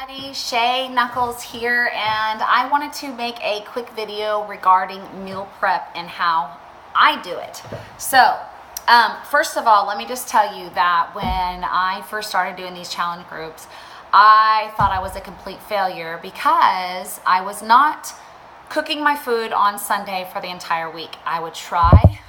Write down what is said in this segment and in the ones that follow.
everybody, Shay Knuckles here, and I wanted to make a quick video regarding meal prep and how I do it. So, first of all, let me just tell you that when I first started doing these challenge groups, I thought I was a complete failure because I was not cooking my food on Sunday for the entire week. I would try,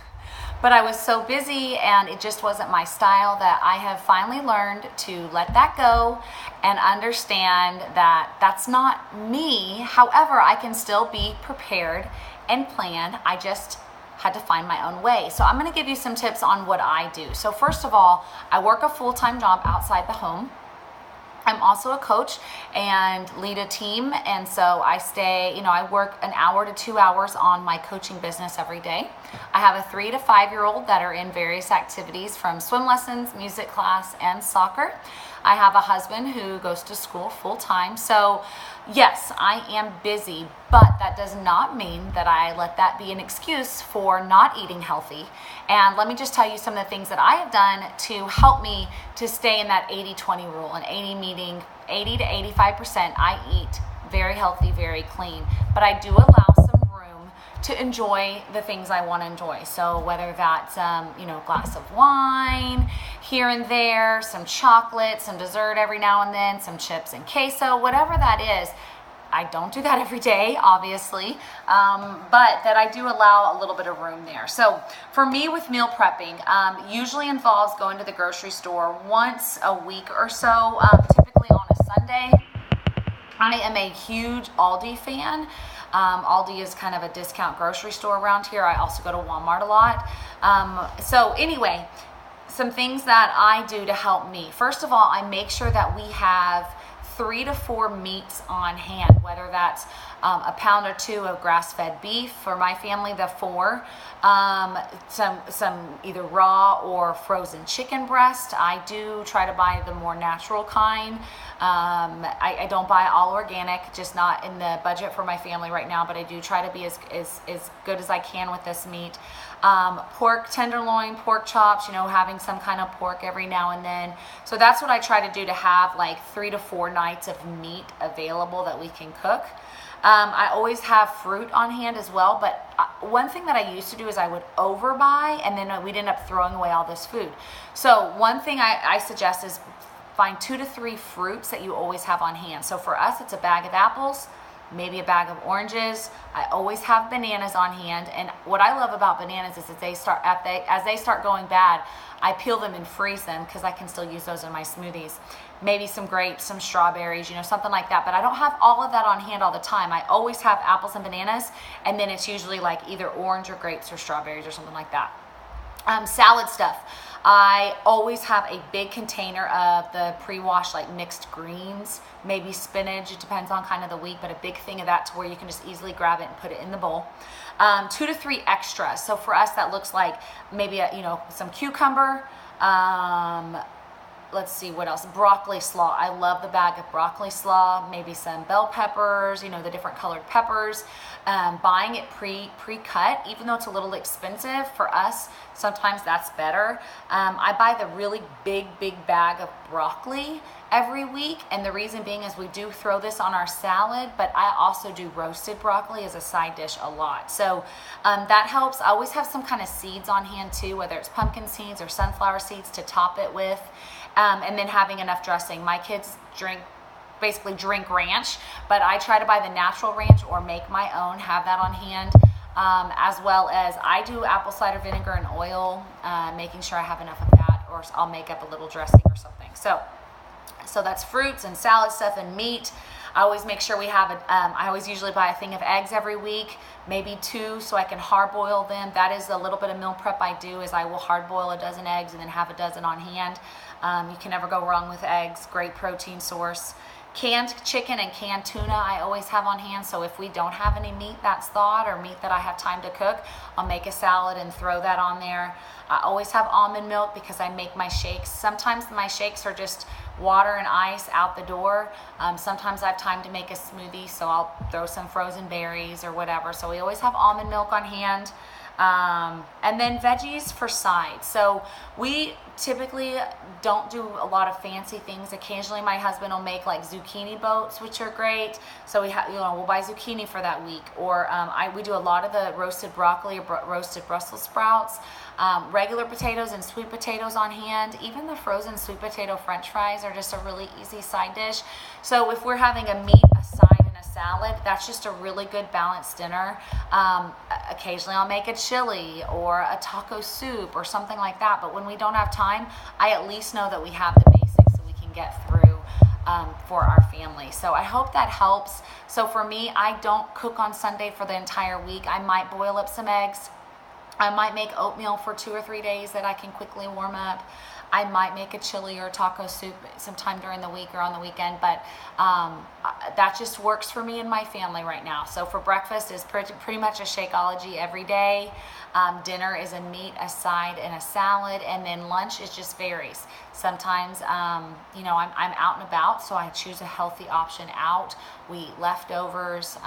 but I was so busy and it just wasn't my style that I have finally learned to let that go and understand that that's not me. However, I can still be prepared and plan. I just had to find my own way. So I'm going to give you some tips on what I do. So first of all, I work a full-time job outside the home. I'm also a coach and lead a team, and so I I work an hour to 2 hours on my coaching business every day. I have a 3 to 5 year old that are in various activities from swim lessons, music class, and soccer. I have a husband who goes to school full time. So yes, I am busy, but that does not mean that I let that be an excuse for not eating healthy. And let me just tell you some of the things that I have done to help me to stay in that 80-20 rule. And 80 meaning 80 to 85% I eat very healthy, very clean, but I do allow some room to enjoy the things I want to enjoy. So whether that's glass of wine here and there, some chocolate, some dessert every now and then, some chips and queso, whatever that is. I don't do that every day, obviously, but that I do allow a little bit of room there. So for me with meal prepping, usually involves going to the grocery store once a week or so, typically on a Sunday. I am a huge Aldi fan. Aldi is kind of a discount grocery store around here. I also go to Walmart a lot. So anyway, some things that I do to help me. First of all, I make sure that we have 3 to 4 meats on hand, whether that's a pound or 2 of grass-fed beef for my family, the 4, some either raw or frozen chicken breast. I do try to buy the more natural kind. I don't buy all organic, just not in the budget for my family right now, but I do try to be as good as I can with this meat. Pork tenderloin, pork chops, having some kind of pork every now and then. So that's what I try to do, to have like 3 to 4 nights of meat available that we can cook. I always have fruit on hand as well, but one thing that I used to do is I would overbuy, and then we'd end up throwing away all this food. So one thing I suggest is find 2 to 3 fruits that you always have on hand. So for us, it's a bag of apples, maybe a bag of oranges. I always have bananas on hand, and what I love about bananas is that as they start going bad, I peel them and freeze them because I can still use those in my smoothies. Maybe some grapes, some strawberries, something like that. But I don't have all of that on hand all the time. I always have apples and bananas, and then it's usually like either orange or grapes or strawberries or something like that. Salad stuff. I always have a big container of the pre-washed, like mixed greens, maybe spinach. It depends on kind of the week, but a big thing of that to where you can just easily grab it and put it in the bowl. 2 to 3 extras. So for us, that looks like maybe some cucumber. Let's see what else. Broccoli slaw. I love the bag of broccoli slaw. Maybe some bell peppers, the different colored peppers. Buying it pre-cut, even though it's a little expensive for us, sometimes that's better. I buy the really big bag of broccoli every week, and the reason being is we do throw this on our salad, but I also do roasted broccoli as a side dish a lot. So that helps. I always have some kind of seeds on hand too, whether it's pumpkin seeds or sunflower seeds to top it with. And then having enough dressing. My kids basically drink ranch, but I try to buy the natural ranch or make my own, have that on hand, as well as I do apple cider vinegar and oil, making sure I have enough of that, or I'll make up a little dressing or something. So that's fruits and salad stuff and meat. I always make sure we have I always usually buy a thing of eggs every week, maybe 2, so I can hard boil them. That is a little bit of meal prep I do, is I will hard boil a dozen eggs and then have a dozen on hand. You can never go wrong with eggs, great protein source. Canned chicken and canned tuna I always have on hand, so if we don't have any meat that's thawed or meat that I have time to cook, I'll make a salad and throw that on there. I always have almond milk because I make my shakes. Sometimes my shakes are just water and ice out the door. Sometimes I have time to make a smoothie, so I'll throw some frozen berries or whatever. So we always have almond milk on hand. And then veggies for sides. So we typically don't do a lot of fancy things. Occasionally my husband will make like zucchini boats, which are great. So we'll buy zucchini for that week. Or we do a lot of the roasted broccoli or roasted Brussels sprouts, regular potatoes and sweet potatoes on hand. Even the frozen sweet potato French fries are just a really easy side dish. So if we're having a meat, a side, and a salad, that's just a really good balanced dinner. Occasionally I'll make a chili or a taco soup or something like that. But when we don't have time, I at least know that we have the basics so we can get through for our family. So I hope that helps. So for me, I don't cook on Sunday for the entire week. I might boil up some eggs. I might make oatmeal for 2 or 3 days that I can quickly warm up. I might make a chili or taco soup sometime during the week or on the weekend, but that just works for me and my family right now. So for breakfast is pretty much a Shakeology every day. Dinner is a meat, a side, and a salad, and then lunch is just varies. Sometimes, I'm out and about, so I choose a healthy option out. We eat leftovers,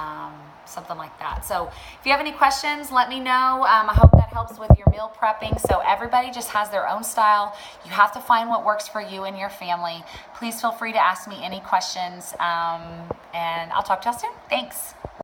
something like that. So if you have any questions, let me know. I hope that helps with your meal prepping. So everybody just has their own style. You have to find what works for you and your family. Please feel free to ask me any questions, and I'll talk to y'all soon. Thanks.